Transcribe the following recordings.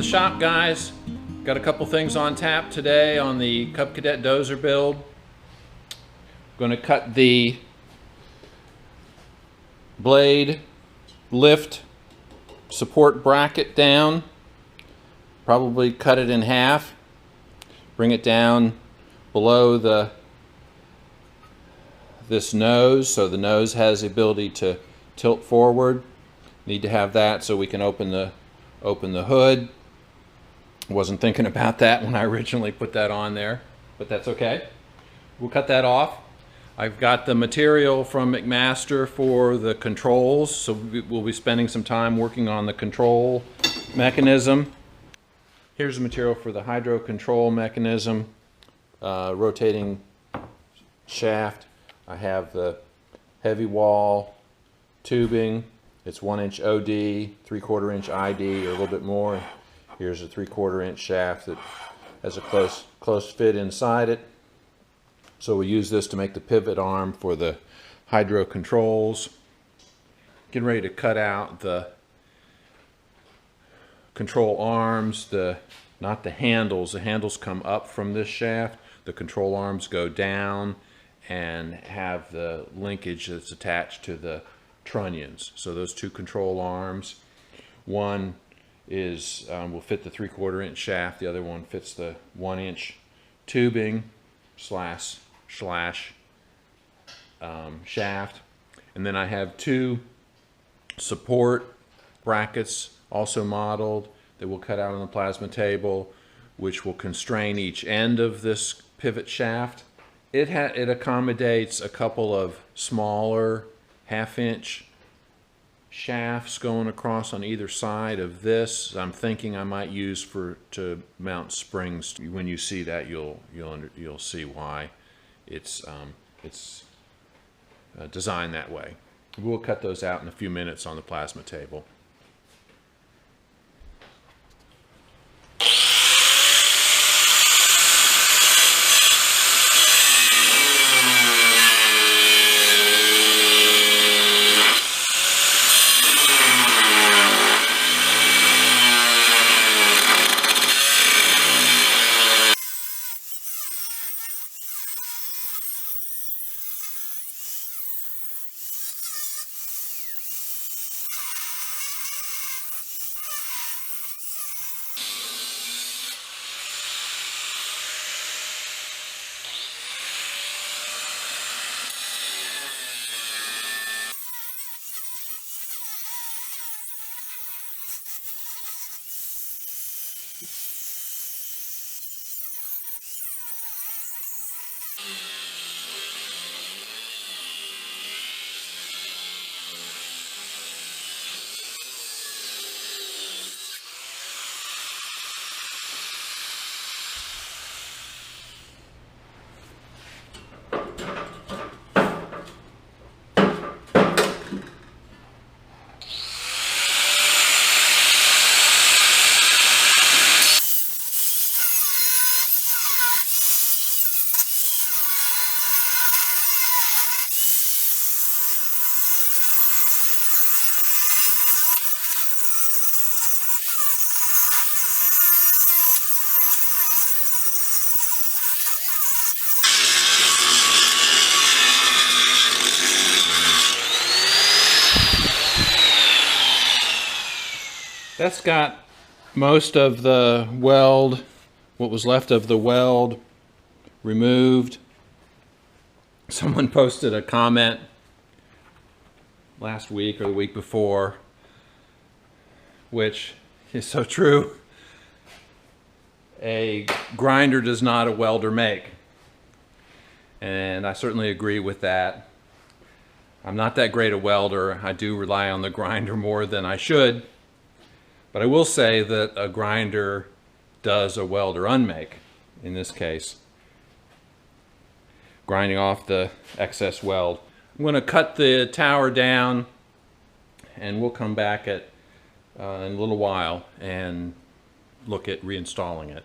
the shop, guys. Got a couple things on tap today on the Cub Cadet Dozer build. Going to cut the blade lift support bracket down. Probably cut it in half. Bring it down below this nose, so the nose has the ability to tilt forward. Need to have that so we can open the hood. Wasn't thinking about that when I originally put that on there, but that's okay. We'll cut that off. I've got the material from McMaster for the controls, so we'll be spending some time working on the control mechanism. Here's the material for the hydro control mechanism, rotating shaft. I have the heavy wall tubing. It's 1-inch OD, 3/4 inch ID, or a little bit more. Here's a 3/4 inch shaft that has a close fit inside it. So we use this to make the pivot arm for the hydro controls. Getting ready to cut out the control arms, not the handles. The handles come up from this shaft. The control arms go down and have the linkage that's attached to the trunnions. So those two control arms, one is will fit the 3/4 inch shaft, the other one fits the 1-inch tubing slash shaft. And then I have two support brackets also modeled that we'll cut out on the plasma table, which will constrain each end of this pivot shaft. It accommodates a couple of smaller 1/2-inch shafts going across on either side of this. I'm thinking I might use to mount springs. When you see that, you'll see why it's designed that way. We'll cut those out in a few minutes on the plasma table. That's got most of the weld, what was left of the weld, removed. Someone posted a comment last week or the week before, which is so true. A grinder does not a welder make. And I certainly agree with that. I'm not that great a welder. I do rely on the grinder more than I should. But I will say that a grinder does a welder unmake, in this case. Grinding off the excess weld. I'm going to cut the tower down, and we'll come back in a little while and look at reinstalling it.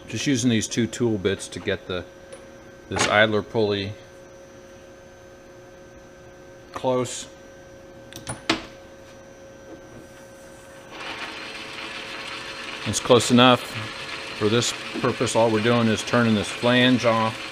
Just using these two tool bits to get this idler pulley close. It's close enough. For this purpose, all we're doing is turning this flange off.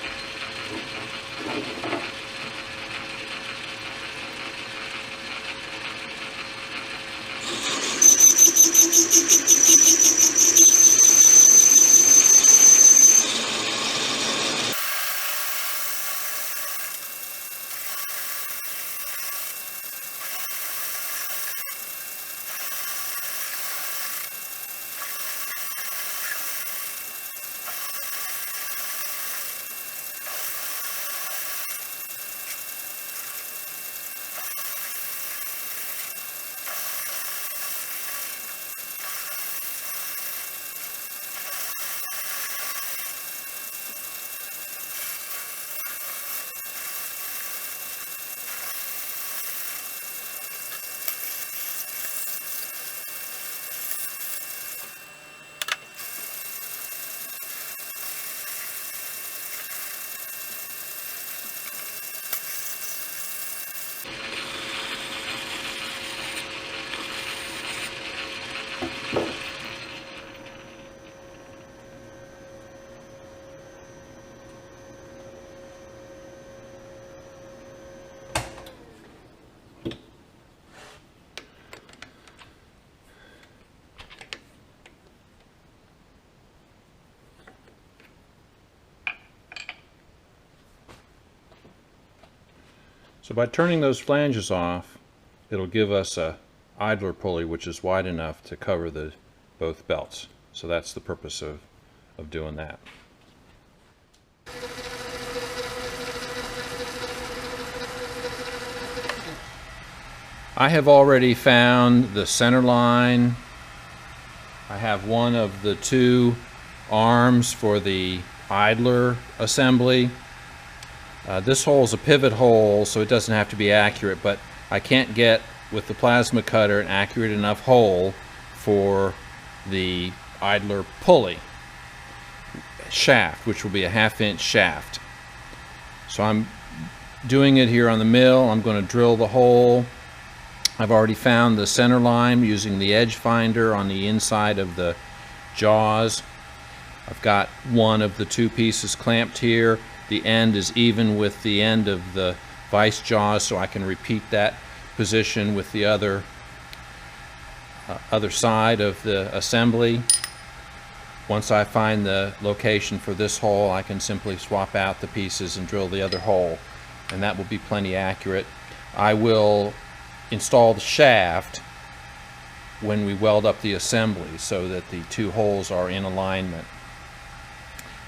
So by turning those flanges off, it'll give us a idler pulley which is wide enough to cover both belts. So that's the purpose of doing that. I have already found the center line. I have one of the two arms for the idler assembly. This hole is a pivot hole, so it doesn't have to be accurate, but I can't get, with the plasma cutter, an accurate enough hole for the idler pulley shaft, which will be a 1/2 inch shaft. So I'm doing it here on the mill. I'm going to drill the hole. I've already found the center line using the edge finder on the inside of the jaws. I've got one of the two pieces clamped here. The end is even with the end of the vice jaws, so I can repeat that position with the other side of the assembly. Once I find the location for this hole, I can simply swap out the pieces and drill the other hole, and that will be plenty accurate. I will install the shaft when we weld up the assembly so that the two holes are in alignment.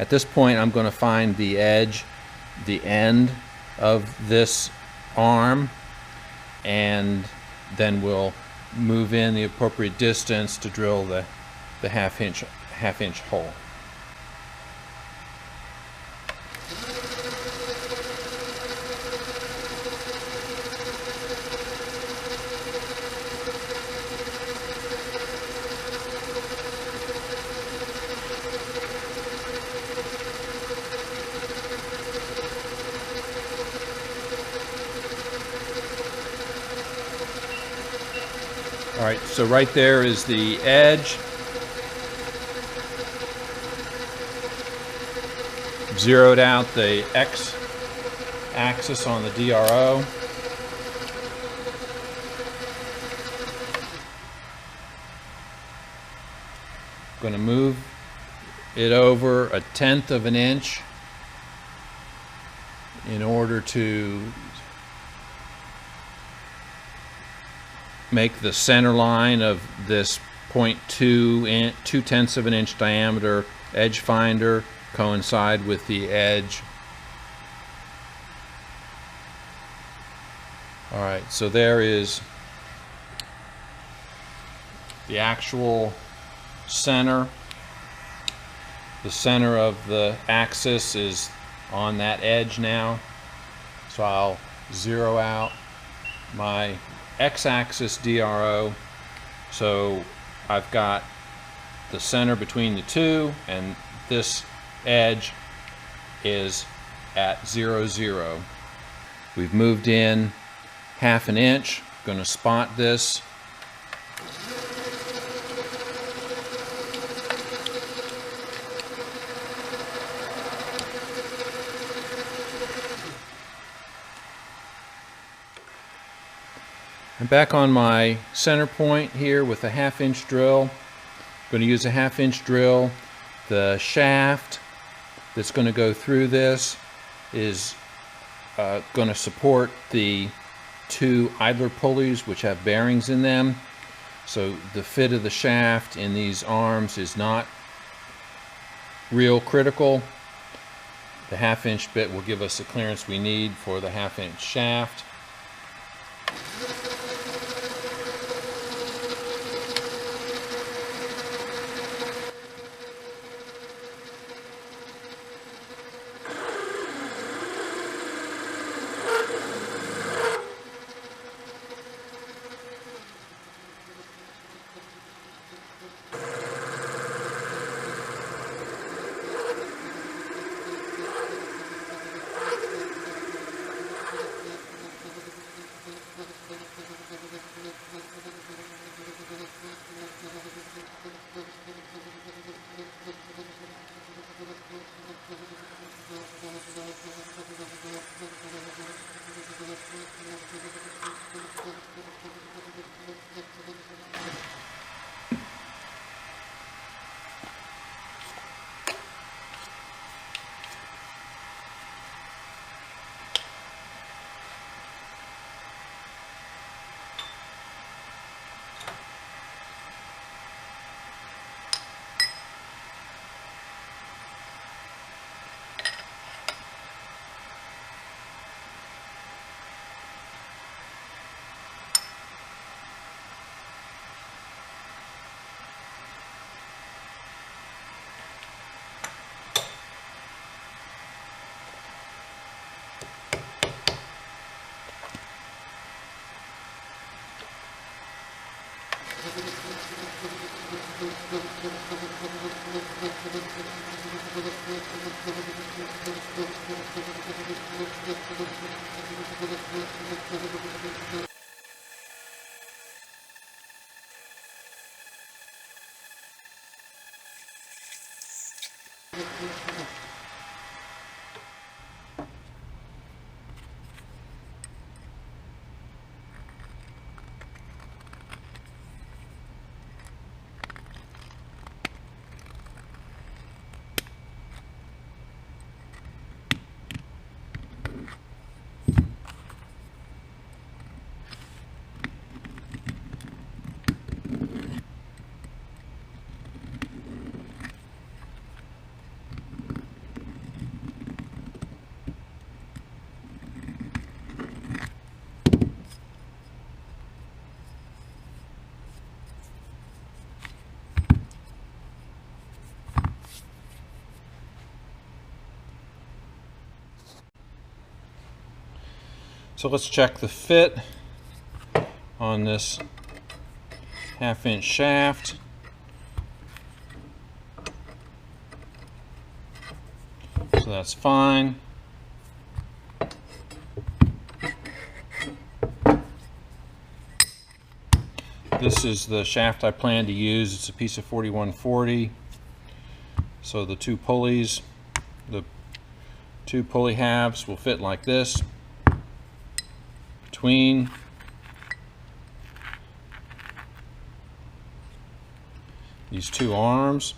At this point, I'm going to find the edge, the end of this arm, and then we'll move in the appropriate distance to drill the 1/2 inch hole. All right, so right there is the edge. Zeroed out the X axis on the DRO. I'm going to move it over 1/10 of an inch in order to make the center line of this 0.2 of an inch diameter edge finder coincide with the edge. All right, so there is the actual center. The center of the axis is on that edge now. So I'll zero out my X-axis DRO. So I've got the center between the two, and this edge is at 0, 0. We've moved in 1/2 inch. Going to spot this. I'm back on my center point here with a 1/2 inch drill. I'm going to use a 1/2 inch drill. The shaft that's going to go through this is going to support the 2 idler pulleys which have bearings in them. So the fit of the shaft in these arms is not real critical. The 1/2 inch bit will give us the clearance we need for the 1/2 inch shaft. So let's check the fit on this 1/2 inch shaft. So that's fine. This is the shaft I plan to use. It's a piece of 4140. So the 2 pulleys, the 2 pulley halves will fit like this between these 2 arms,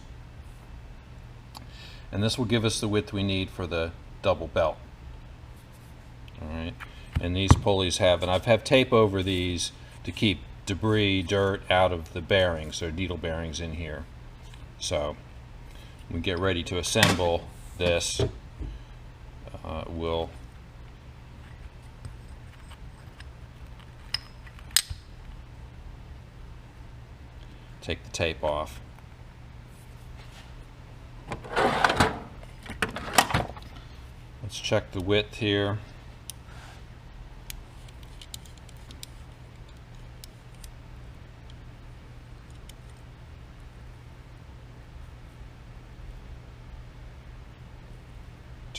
and this will give us the width we need for the double belt. All right, and these pulleys have, and I've had tape over these to keep debris, dirt out of the bearings. There are needle bearings in here. So when we get ready to assemble this, we'll take the tape off. Let's check the width here.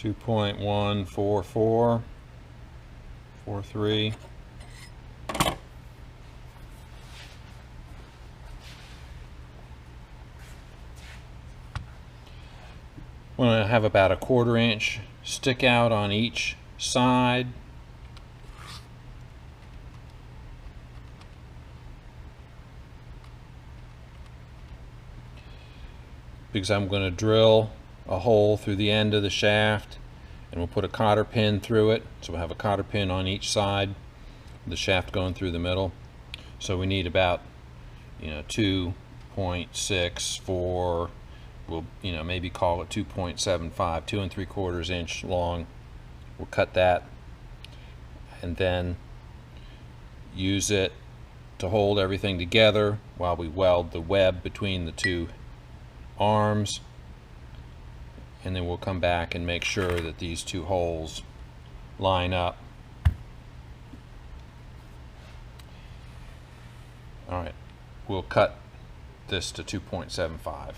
2.14443. I'm going to have about a 1/4 inch stick out on each side. Because I'm going to drill a hole through the end of the shaft, and we'll put a cotter pin through it. So we'll have a cotter pin on each side, the shaft going through the middle. So we need about 2.64, we'll maybe call it 2.75, 2 3/4 inch long. We'll cut that and then use it to hold everything together while we weld the web between the two arms, and then we'll come back and make sure that these two holes line up. Alright, we'll cut this to 2.75.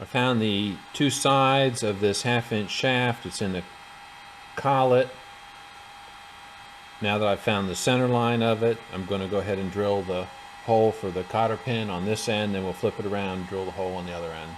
I found the two sides of this 1/2 inch shaft. It's in the collet. Now that I've found the center line of it, I'm going to go ahead and drill the hole for the cotter pin on this end, then we'll flip it around and drill the hole on the other end.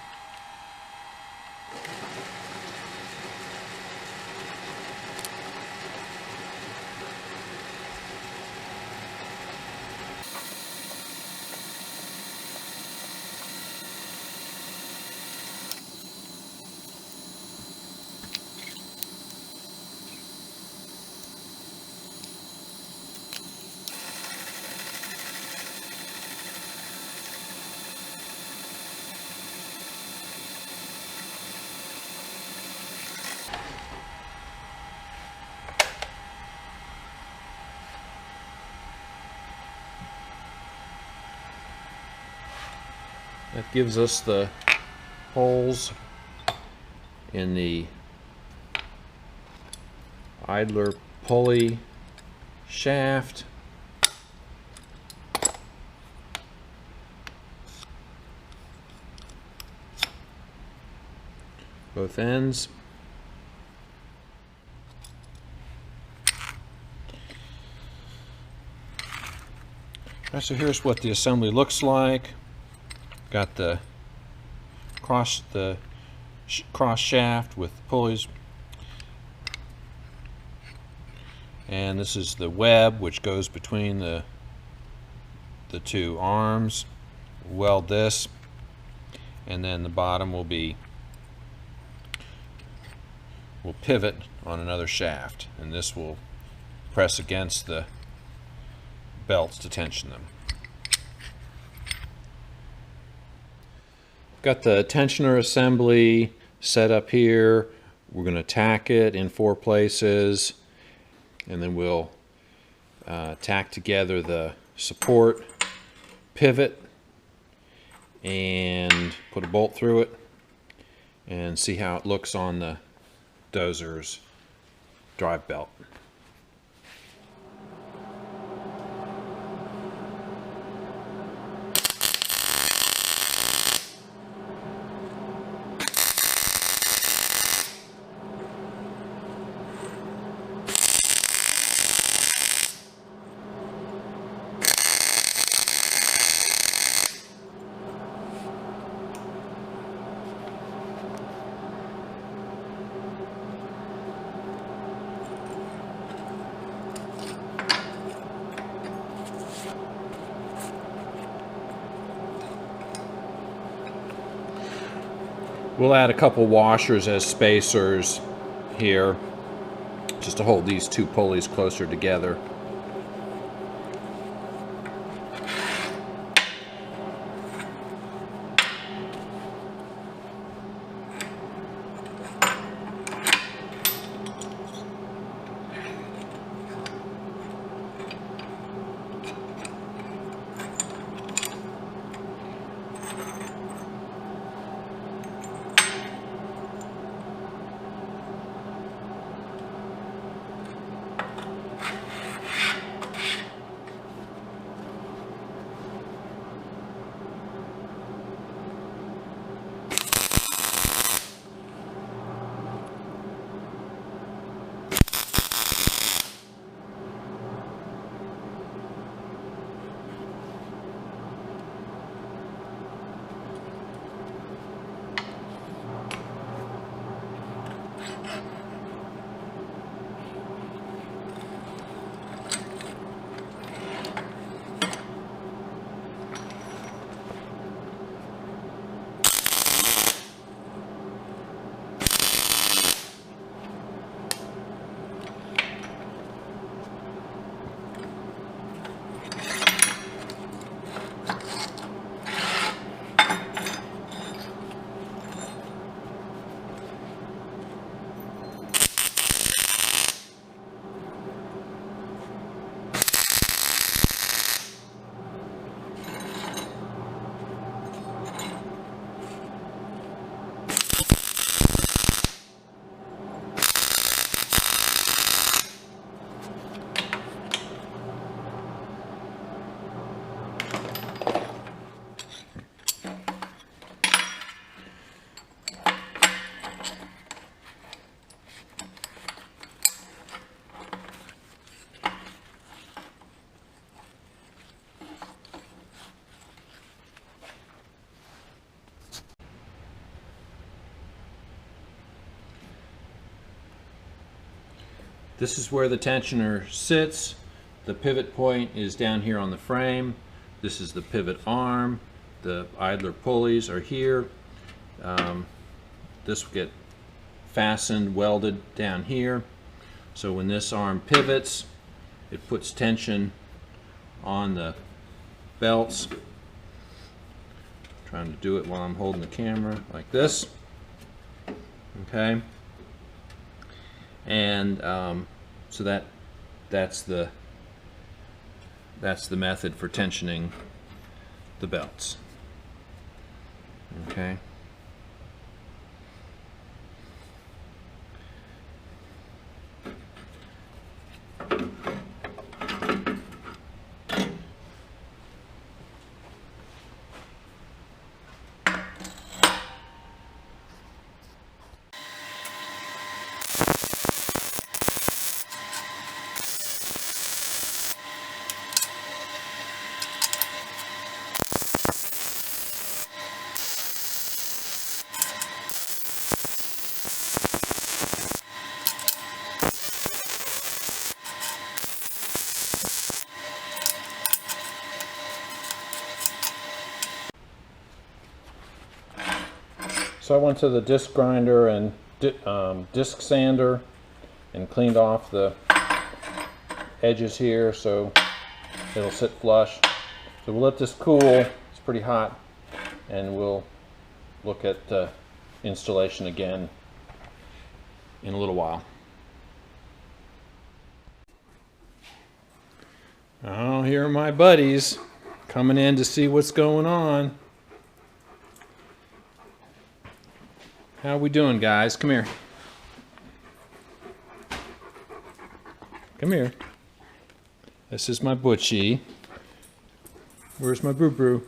That gives us the holes in the idler pulley shaft. Both ends. Alright, so here's what the assembly looks like. Got the cross shaft with pulleys, and this is the web which goes between the two arms. Weld this, and then the bottom will pivot on another shaft, and this will press against the belts to tension them. Got the tensioner assembly set up here. We're going to tack it in 4 places, and then we'll tack together the support pivot and put a bolt through it, and see how it looks on the Dozer's drive belt. We'll add a couple washers as spacers here, just to hold these two pulleys closer together. This is where the tensioner sits. The pivot point is down here on the frame. This is the pivot arm. The idler pulleys are here. This will get fastened, welded down here. So when this arm pivots, it puts tension on the belts. I'm trying to do it while I'm holding the camera like this. Okay. And so that's the method for tensioning the belts. Okay. So I went to the disc grinder and disc sander and cleaned off the edges here so it'll sit flush. So we'll let this cool. It's pretty hot, and we'll look at installation again in a little while. Oh, here are my buddies coming in to see what's going on. How we doing, guys? Come here. Come here. This is my Butchie. Where's my Brew?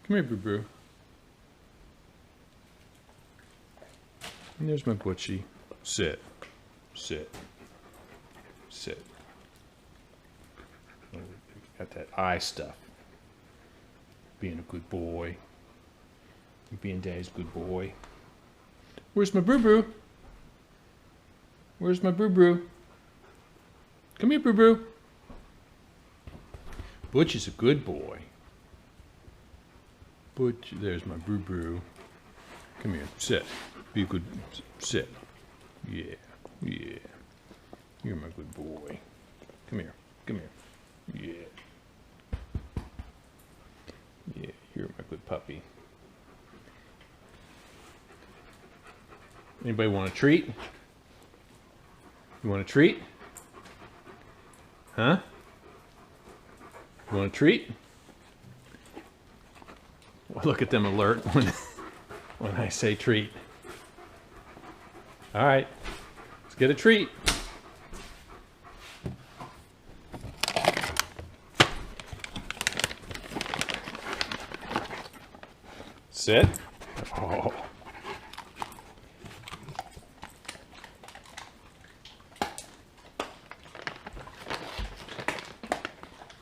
Come here, Brew. And there's my Butchie. Sit. Sit. Sit. Oh, got that eye stuff. Being a good boy. Being Daddy's good boy. Where's my Brew? Where's my Brew? Come here, Brew. Butch is a good boy. Butch, there's my Brew. Come here, sit. Be a good, sit. Yeah, yeah. You're my good boy. Come here, come here. Yeah. Yeah, you're my good puppy. Anybody want a treat? You want a treat? Huh? You want a treat? Well, look at them alert when I say treat. All right, let's get a treat. Sit. Oh.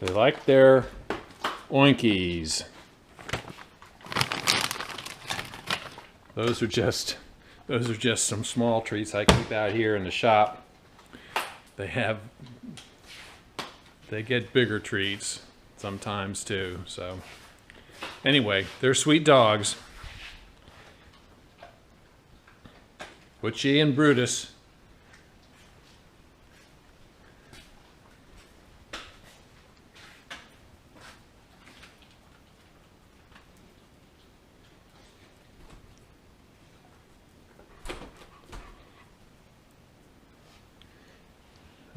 They like their oinkies. Those are just some small treats I keep out here in the shop. They get bigger treats sometimes too. So anyway, they're sweet dogs. Butchie and Brutus.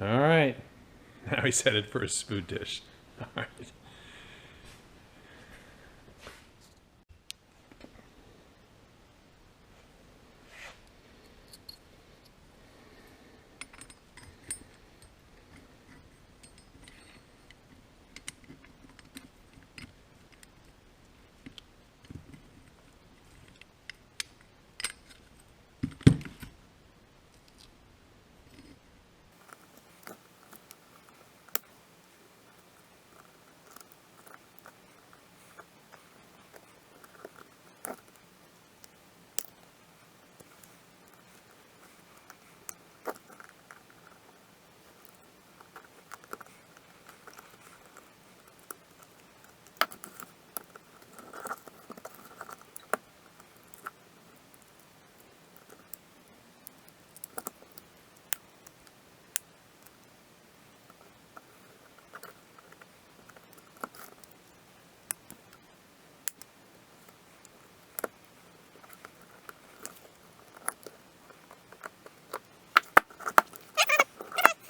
All right, now he's headed for his food dish. All right.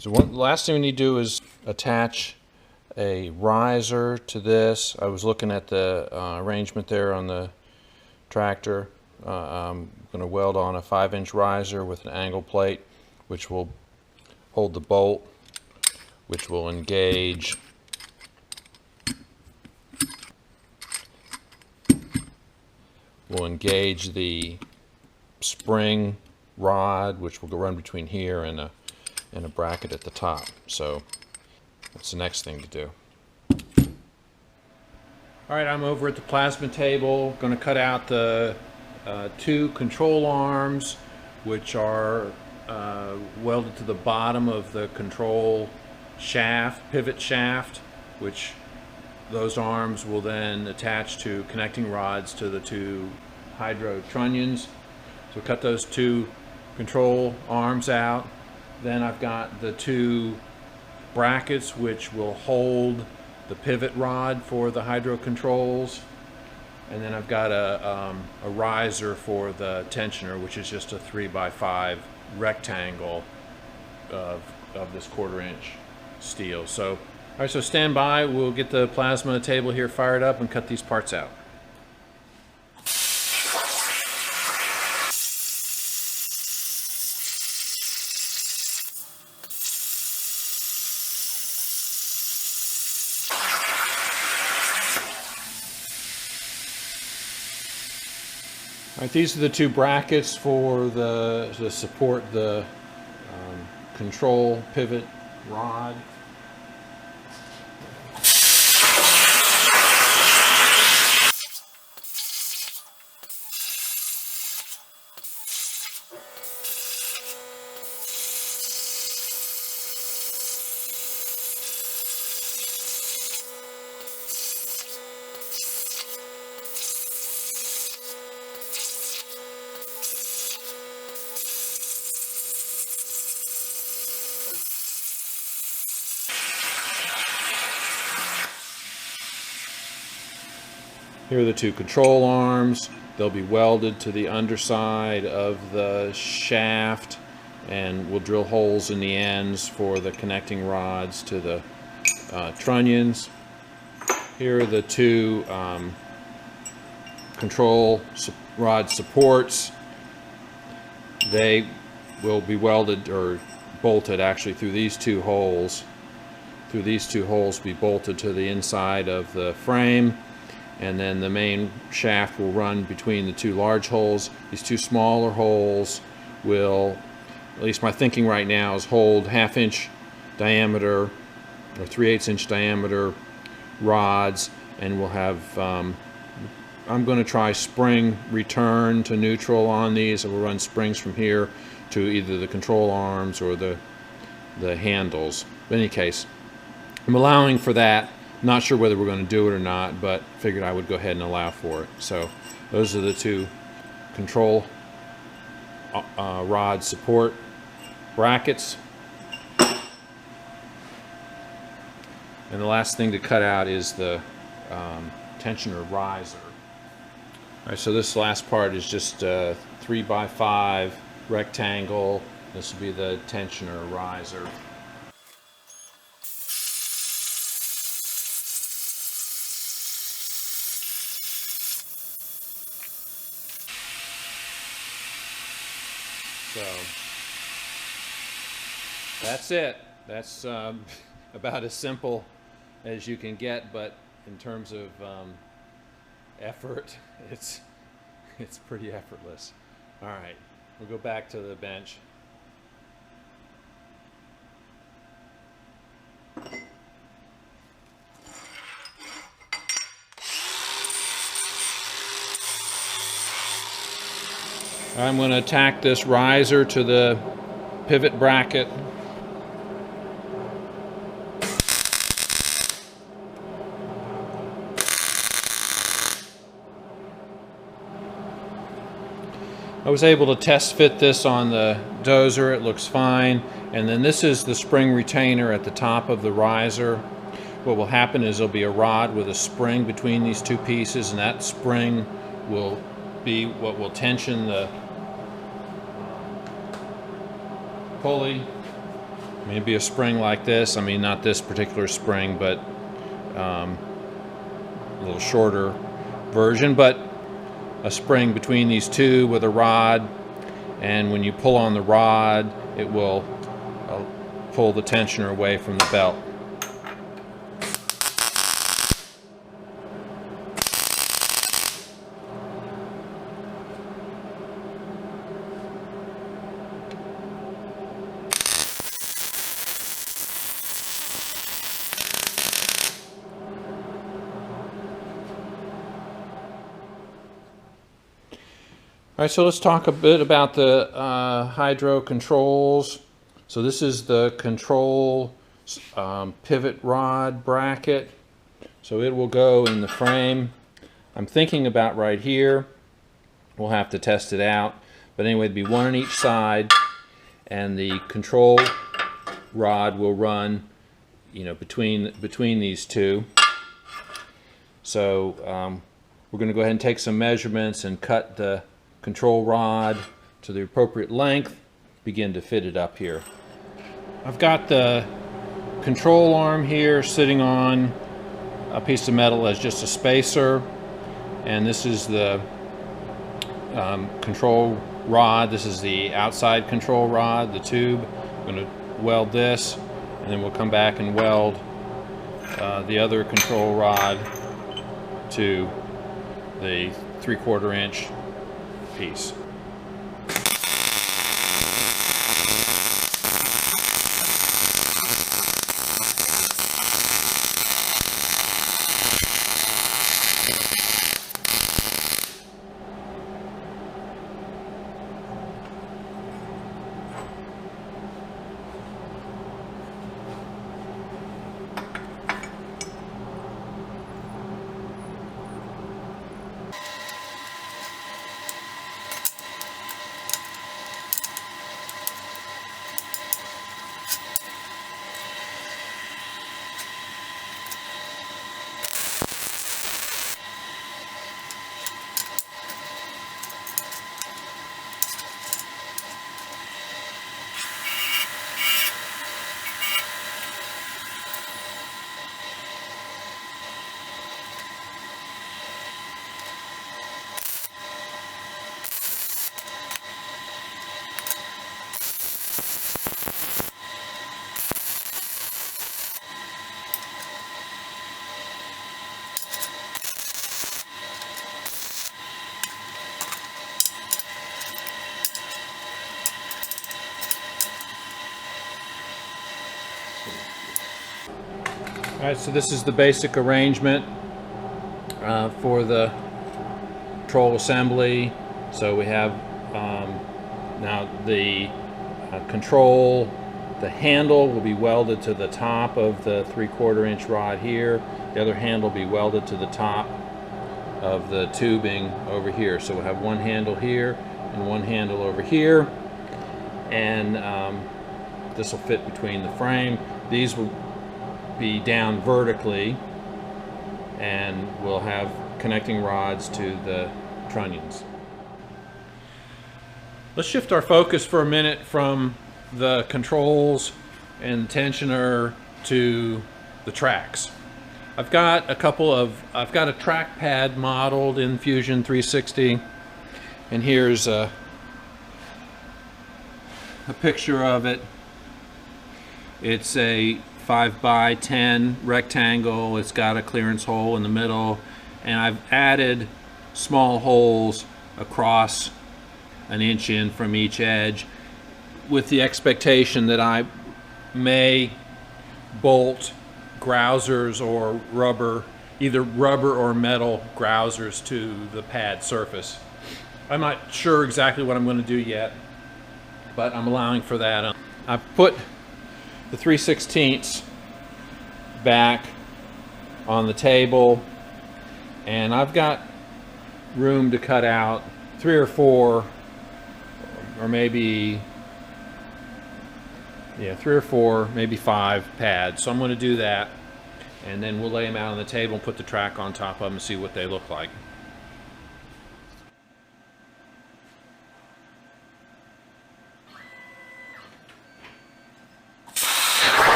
So the last thing we need to do is attach a riser to this. I was looking at the arrangement there on the tractor. I'm going to weld on a 5-inch riser with an angle plate, which will hold the bolt, which will engage the spring rod, which will go run between here and a bracket at the top. So that's the next thing to do. All right, I'm over at the plasma table, going to cut out the 2 control arms, which are welded to the bottom of the control shaft, pivot shaft, which those arms will then attach to connecting rods to the 2 hydro trunnions. So cut those 2 control arms out. Then I've got the 2 brackets which will hold the pivot rod for the hydro controls. And then I've got a riser for the tensioner, which is just a 3x5 rectangle of this 1/4 inch steel. So All right, so stand by. We'll get the plasma table here fired up and cut these parts out. All right, these are the two brackets for to support the control pivot rod. Here are the two control arms. They'll be welded to the underside of the shaft, and we'll drill holes in the ends for the connecting rods to the trunnions. Here are the two control rod supports. They will be welded or bolted actually through these two holes. Through these two holes be bolted to the inside of the frame. And then the main shaft will run between the two large holes. These two smaller holes will, at least my thinking right now, is hold 1/2 inch diameter or 3/8 inch diameter rods, and we'll have, I'm going to try spring return to neutral on these, and we'll run springs from here to either the control arms or the handles. In any case, I'm allowing for that. Not sure whether we're going to do it or not, but figured I would go ahead and allow for it. So those are the two control rod support brackets. And the last thing to cut out is the tensioner riser. All right, so this last part is just a 3x5 rectangle. This will be the tensioner riser. So that's it. That's about as simple as you can get, but in terms of effort, it's pretty effortless. All right, we'll go back to the bench. I'm going to tack this riser to the pivot bracket. I was able to test fit this on the Dozer. It looks fine. And then this is the spring retainer at the top of the riser. What will happen is there'll be a rod with a spring between these two pieces, and that spring will be what will tension the pulley. Maybe a spring like this. I mean, not this particular spring, but a little shorter version, but a spring between these two with a rod, and when you pull on the rod, it will pull the tensioner away from the belt. All right, so let's talk a bit about the hydro controls. So this is the control pivot rod bracket. So it will go in the frame. I'm thinking about right here. We'll have to test it out. But anyway, it'd be one on each side, and the control rod will run, you know, between these two. So we're going to go ahead and take some measurements and cut the control rod to the appropriate length, begin to fit it up here. I've got the control arm here sitting on a piece of metal as just a spacer, and this is the control rod. This is the outside control rod, the tube. I'm going to weld this, and then we'll come back and weld the other control rod to the 3/4 inch piece. All right, so this is the basic arrangement for the control assembly. So we have now the control, the handle will be welded to the top of the 3/4 inch rod here. The other handle will be welded to the top of the tubing over here. So we'll have one handle here and one handle over here, and this will fit between the frame. These will be down vertically, and we'll have connecting rods to the trunnions. Let's shift our focus for a minute from the controls and tensioner to the tracks. I've got a trackpad modeled in Fusion 360, and here's a picture of it. It's a 5x10 rectangle. It's got a clearance hole in the middle, and I've added small holes across 1 inch in from each edge, with the expectation that I may bolt grousers or rubber, either rubber or metal grousers, to the pad surface. I'm not sure exactly what I'm going to do yet, but I'm allowing for that. I've put the 3/16 back on the table, and I've got room to cut out 3 or 4, or maybe 3 or 4, maybe 5 pads. So I'm going to do that, and then we'll lay them out on the table and put the track on top of them and see what they look like.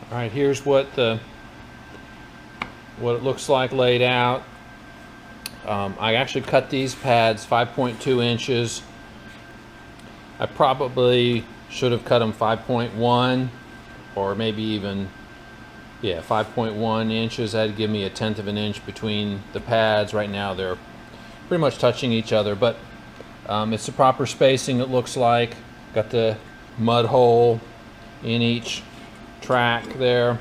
All right, here's what it looks like laid out. I actually cut these pads 5.2 inches. I probably should have cut them 5.1 or maybe even, yeah, 5.1 inches. That'd give me 1/10 of an inch between the pads. Right now they're pretty much touching each other, but it's the proper spacing, it looks like. Got the mud hole in each track there.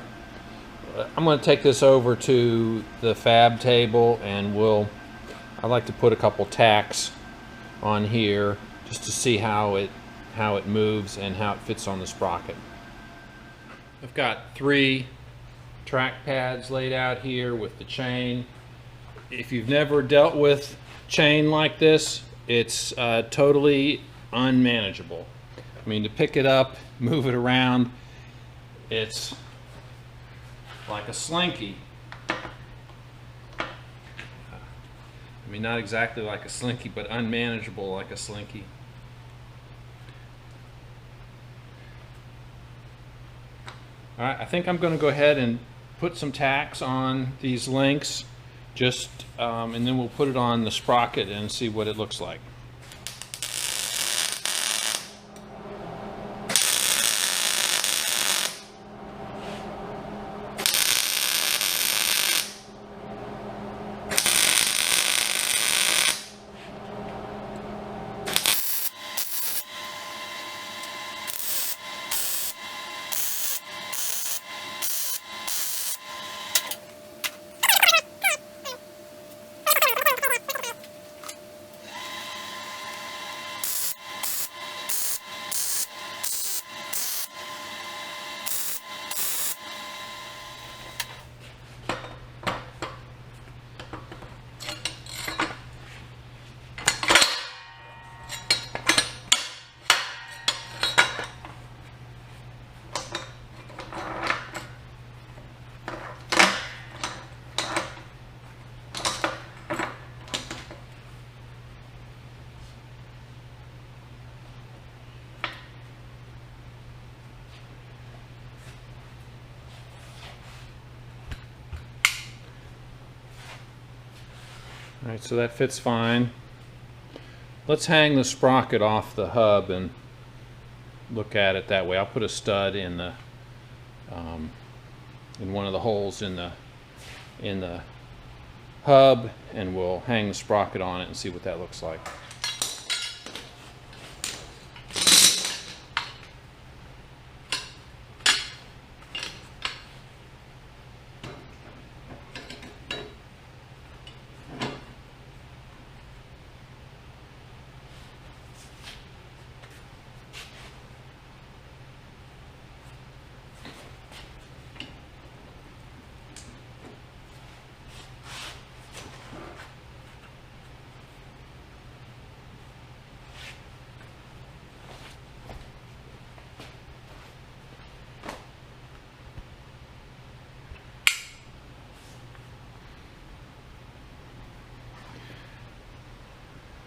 I'm going to take this over to the fab table, and I'd like to put a couple tacks on here just to see how it moves and how it fits on the sprocket. I've got 3 track pads laid out here with the chain. If you've never dealt with chain like this, it's totally unmanageable. I mean, to pick it up, move it around, it's like a slinky. I mean, not exactly like a slinky, but unmanageable like a slinky. All right, I think I'm going to go ahead and put some tacks on these links, and then we'll put it on the sprocket and see what it looks like. All right, so that fits fine. Let's hang the sprocket off the hub and look at it that way. I'll put a stud in the in one of the holes in the hub, and we'll hang the sprocket on it and see what that looks like.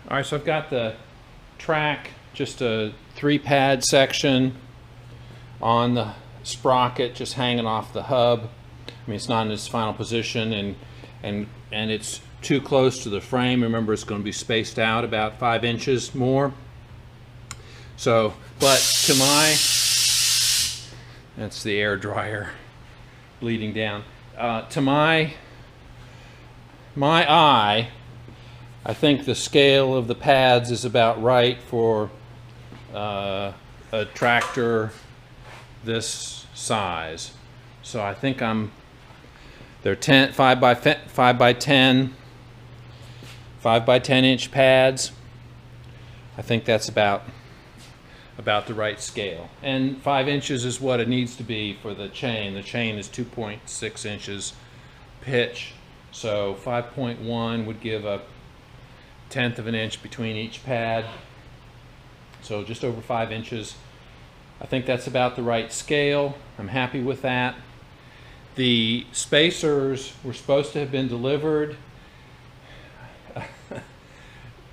All right, so I've got the track, just a 3-pad section on the sprocket, just hanging off the hub. I mean, it's not in its final position, and it's too close to the frame. Remember, it's going to be spaced out about 5 inches more. So, but to that's the air dryer bleeding down. To my eye, I think the scale of the pads is about right for a tractor this size. So I think they're 5 by 10 inch pads. I think that's about the right scale. And 5 inches is what it needs to be for the chain. The chain is 2.6 inches pitch. So 5.1 would give a 1/10 of an inch between each pad, so just over 5 inches. I think that's about the right scale. I'm happy with that. The spacers were supposed to have been delivered.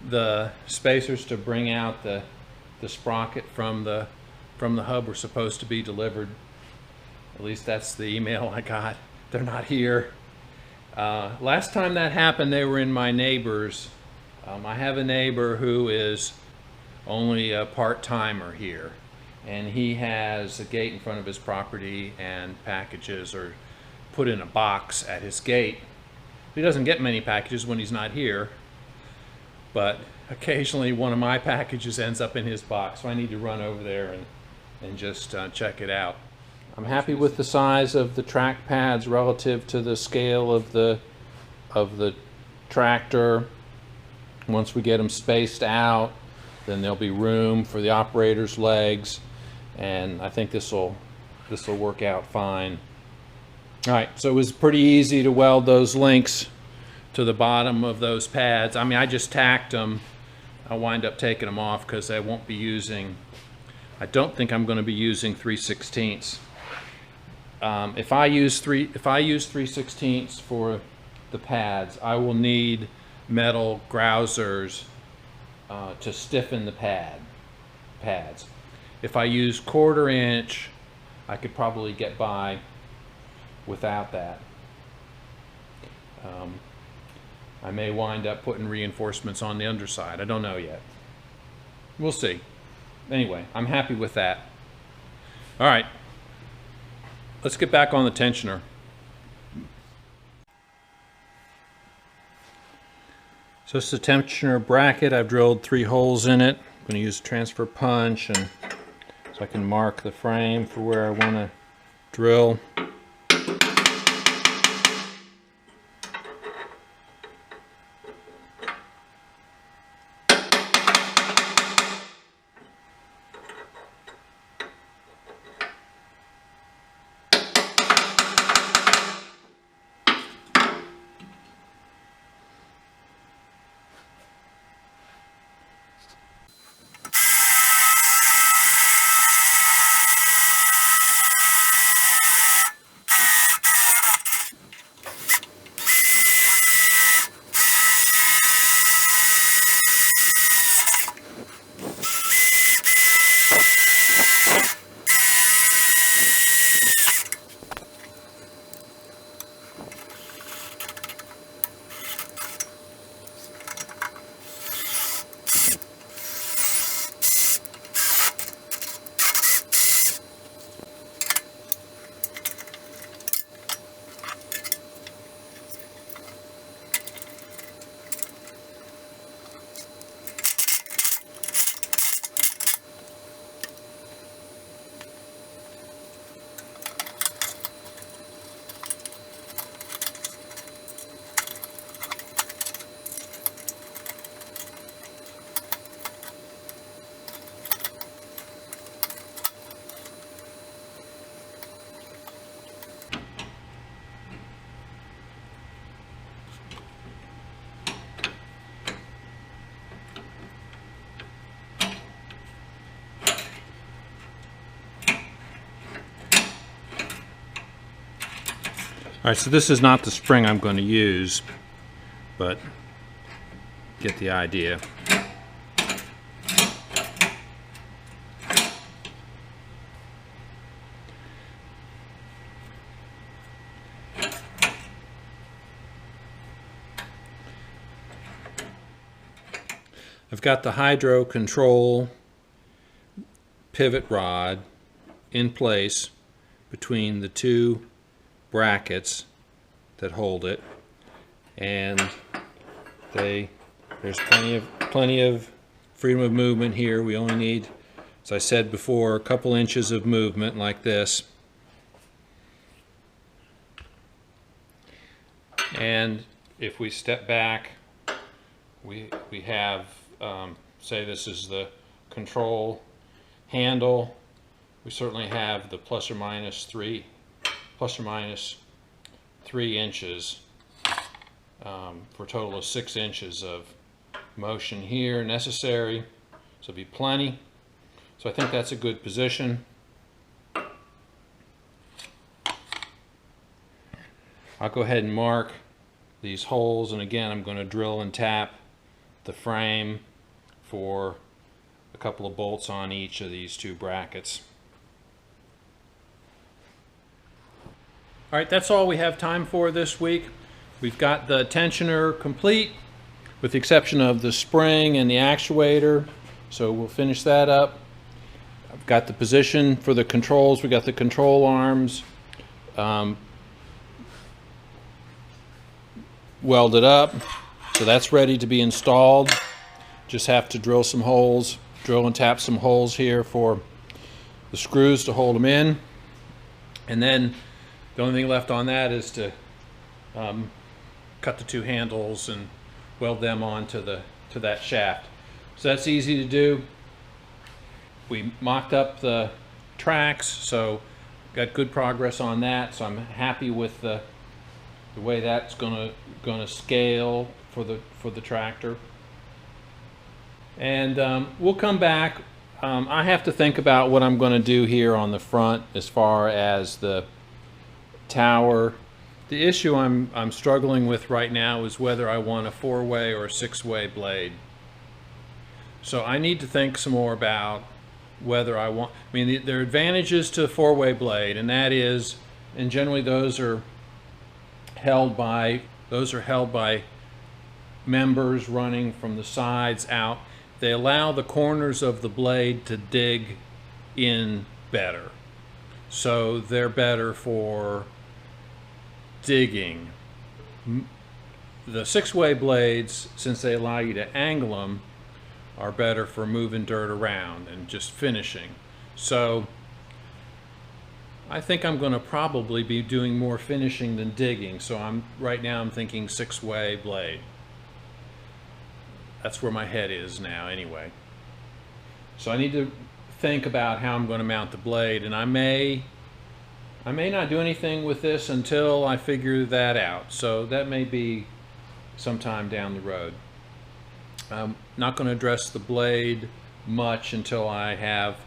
The spacers to bring out the sprocket from the hub were supposed to be delivered At least that's the email I got. They're not here. Last time that happened, they were in my neighbor's. I have a neighbor who is only a part-timer here, and he has a gate in front of his property, and packages are put in a box at his gate. He doesn't get many packages when he's not here, but occasionally one of my packages ends up in his box, so I need to run over there and just check it out. I'm happy with the size of the track pads relative to the scale of the tractor. Once we get them spaced out, then there'll be room for the operator's legs, and I think this will work out fine. All right, so it was pretty easy to weld those links to the bottom of those pads. I mean, I just tacked them. I'll wind up taking them off because I won't be using, I don't think I'm going to be using 3/16. If I use 3/16 for the pads, I will need metal grousers to stiffen the pads. If I use 1/4 inch, I could probably get by without that. I may wind up putting reinforcements on the underside. I don't know yet. We'll see. Anyway, I'm happy with that. All right, let's get back on the tensioner. So it's the tensioner bracket. I've drilled 3 holes in it. I'm going to use a transfer punch and so I can mark the frame for where I want to drill. All right, so this is not the spring I'm going to use, but get the idea. I've got the hydro control pivot rod in place between the 2 brackets that hold it, and there's plenty of freedom of movement here. We only need, as I said before, a couple inches of movement like this. And if we step back, we have say this is the control handle. We certainly have the plus or minus 3 inches for a total of 6 inches of motion here necessary. So it'll be plenty. So I think that's a good position. I'll go ahead and mark these holes, and again I'm going to drill and tap the frame for a couple of bolts on each of these 2 brackets. All right, that's all we have time for this week. We've got the tensioner complete, with the exception of the spring and the actuator. So we'll finish that up. I've got the position for the controls. We got the control arms welded up. So that's ready to be installed. Just have to drill some holes, drill and tap some holes here for the screws to hold them in. And then the only thing left on that is to cut the two handles and weld them onto that shaft. So that's easy to do. We mocked up the tracks, so got good progress on that. So I'm happy with the way that's gonna scale for the tractor. And we'll come back. I have to think about what I'm going to do here on the front as far as the tower. The issue I'm struggling with right now is whether I want a 4-way or a 6-way blade. So I need to think some more about whether I want. I mean, there are advantages to a 4-way blade, and that is, and generally those are held by members running from the sides out. They allow the corners of the blade to dig in better. So they're better for digging. The 6-way blades, since they allow you to angle them, are better for moving dirt around and just finishing. So I think I'm going to probably be doing more finishing than digging. So right now I'm thinking 6-way blade. That's where my head is now anyway. So I need to think about how I'm going to mount the blade, and I may not do anything with this until I figure that out. So that may be sometime down the road. I'm not going to address the blade much until I have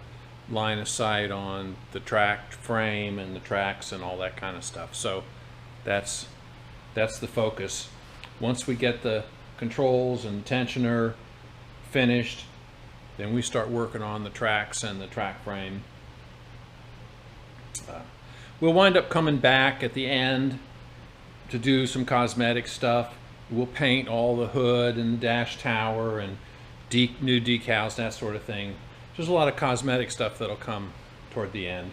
line of sight on the track frame and the tracks and all that kind of stuff. So that's the focus. Once we get the controls and tensioner finished, then we start working on the tracks and the track frame. We'll wind up coming back at the end to do some cosmetic stuff. We'll paint all the hood and the dash tower and new decals, that sort of thing. There's a lot of cosmetic stuff that'll come toward the end.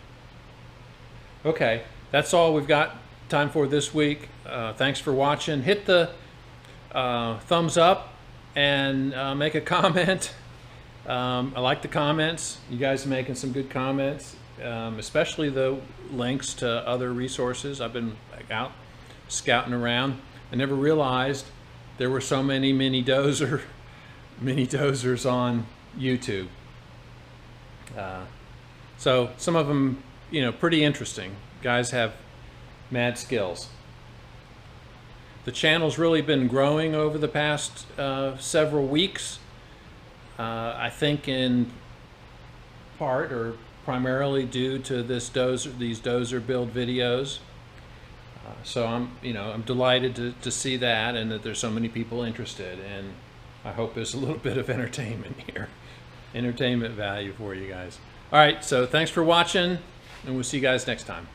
Okay, that's all we've got time for this week. Thanks for watching. Hit the thumbs up and make a comment. I like the comments. You guys are making some good comments, especially the links to other resources. I've been out scouting around. I never realized there were so many mini dozers on YouTube. So some of them, pretty interesting. Guys have mad skills. The channel's really been growing over the past several weeks. I think in part or primarily due to these Dozer build videos. So I'm delighted to see that, and that there's so many people interested, and I hope there's a little bit of entertainment here. Entertainment value for you guys. All right, so thanks for watching, and we'll see you guys next time.